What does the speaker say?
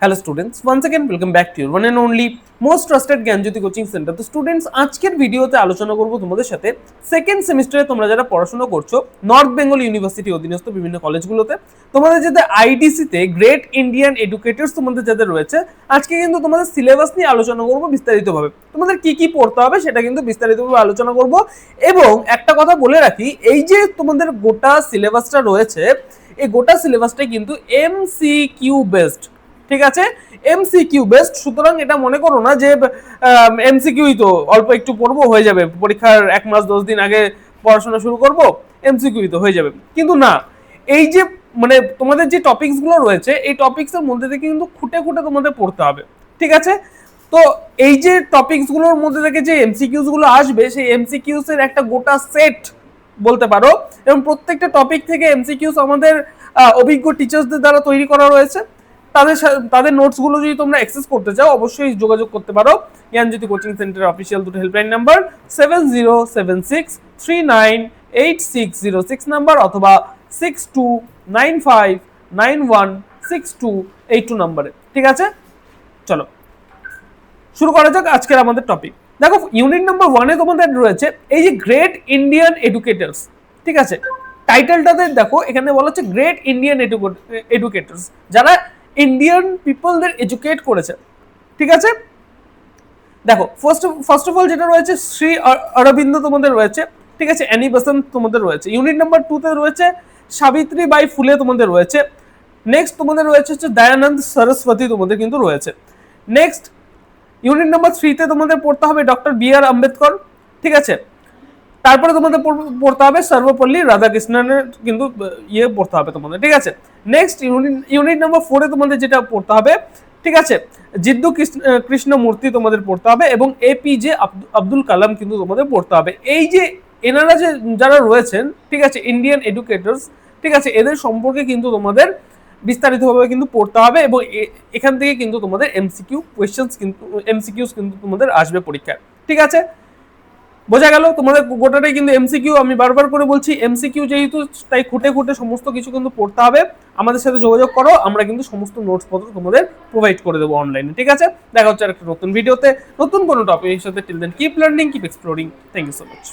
Hello students, once again welcome back to your one and only most trusted Gyanjyoti coaching centre. তো students, আজকের ভিডিওতে আলোচনা করব তোমাদের সাথে সেকেন্ড সেমিস্টারে তোমরা যারা পড়াশোনা করছো নর্থ বেঙ্গল ইউনিভার্সিটি অধীনস্থ বিভিন্ন কলেজগুলোতে, তোমাদের যাদের আইডিসি তে গ্রেট ইন্ডিয়ান এডুকেটরস তোমাদের যাদের রয়েছে, আজকে কিন্তু তোমাদের সিলেবাস নিয়ে আলোচনা করব বিস্তারিতভাবে। তোমাদের কি কি পড়তে হবে সেটা কিন্তু বিস্তারিতভাবে আলোচনা করব। এবং একটা কথা বলে রাখি, এই যে তোমাদের গোটা সিলেবাসটা রয়েছে, এই গোটা সিলেবাসটাই কিন্তু এমসিকিউ বেসড, ঠিক আছে? এমসিকিউ বেসড, সুতরাং এটা মনে করো না যে এমসিকিউই তো অল্প একটু পড়বো হয়ে যাবে, পরীক্ষার 1 মাস 10 দিন আগে পড়াশোনা শুরু করব, এমসিকিউই তো হয়ে যাবে, কিন্তু না। এই যে মানে তোমাদের যে টপিকস গুলো রয়েছে, এই টপিকস এর মধ্যে থেকে কিন্তু খুঁটে খুঁটে তোমাদের পড়তে হবে, ঠিক আছে? তো এই যে টপিকস গুলোর মধ্যে থেকে যে এমসিকিউস গুলো আসবে, সেই এমসিকিউস এর একটা গোটা সেট বলতে পারো, এবং প্রত্যেকটা টপিক থেকে এমসিকিউস আমাদের অভিজ্ঞ টিচার্সদের দ্বারা তৈরি করা রয়েছে। তাদের নোটস গুলো যদি তোমরা অ্যাক্সেস করতে চাও, অবশ্যই যোগাযোগ করতে পারো জ্ঞানজ্যোতি কোচিং সেন্টারের অফিসিয়াল দুটো হেল্পলাইন নাম্বার 7076398606 নাম্বার অথবা 6295916282 নাম্বারে, ঠিক আছে? চলো শুরু করা যাক আজকের আমাদের টপিক। দেখো, ইউনিট নাম্বার 1-এ তোমাদের রয়েছে এই যে গ্রেট ইন্ডিয়ান এডুকেটরস, ঠিক আছে? টাইটেলটাতে দেখো, এখানে বলা হচ্ছে গ্রেট ইন্ডিয়ান এডুকেটরস, যারা ইন্ডিয়ান পিপলদের এডুকেট করেছে, ঠিক আছে? দেখো, ফার্স্ট অফ অল যেটা রয়েছে, শ্রী অরবিন্দ তোমাদের রয়েছে, ঠিক আছে? অ্যানি বেসান্ত তোমাদের রয়েছে। ইউনিট নাম্বার 2-তে রয়েছে সাবিত্রী বাই ফুলে তোমাদের রয়েছে। নেক্সট তোমাদের রয়েছে হচ্ছে দয়ানন্দ সরস্বতী তোমাদের কিন্তু রয়েছে। নেক্সট ইউনিট নাম্বার 3-তে তোমাদের পড়তে হবে ডক্টর বি আর আম্বেদকর, ঠিক আছে? তারপরে তোমাদের পড়তে হবে সর্বপল্লী রাধাকৃষ্ণনের কিন্তু পড়তে হবে তোমাদের, ঠিক আছে? নেক্সট ইউনিট নাম্বার 4-এ তোমাদের যেটা পড়তে হবে, ঠিক আছে, জিদ্দু কৃষ্ণ মূর্তি তোমাদের পড়তে হবে, এবং এপিজে আব্দুল কালাম কিন্তু তোমাদের পড়তে হবে। এই যে এনারা যে যারা রয়েছেন, ঠিক আছে, ইন্ডিয়ান এডুকেটরস, ঠিক আছে, এদের সম্পর্কে কিন্তু তোমাদের বিস্তারিতভাবে কিন্তু পড়তে হবে, এবং এখান থেকে কিন্তু তোমাদের এমসিকিউস কিন্তু তোমাদের আসবে পরীক্ষায়, ঠিক আছে? বোঝা গেল? তোমাদের গোটাটাই কিন্তু এমসিকিউ, আমি বারবার করে বলছি এমসিকিউ যেহেতু, তাই খুঁটে খুঁটে সমস্ত কিছু কিন্তু পড়তে হবে। আমাদের সাথে যোগাযোগ করো, আমরা কিন্তু সমস্ত নোটস পত্র তোমাদের প্রোভাইড করে দেবো অনলাইনে, ঠিক আছে? দেখা হচ্ছে একটা নতুন ভিডিওতে নতুন কোনো টপিকের সাথে। Till then keep learning, keep exploring. Thank you so much.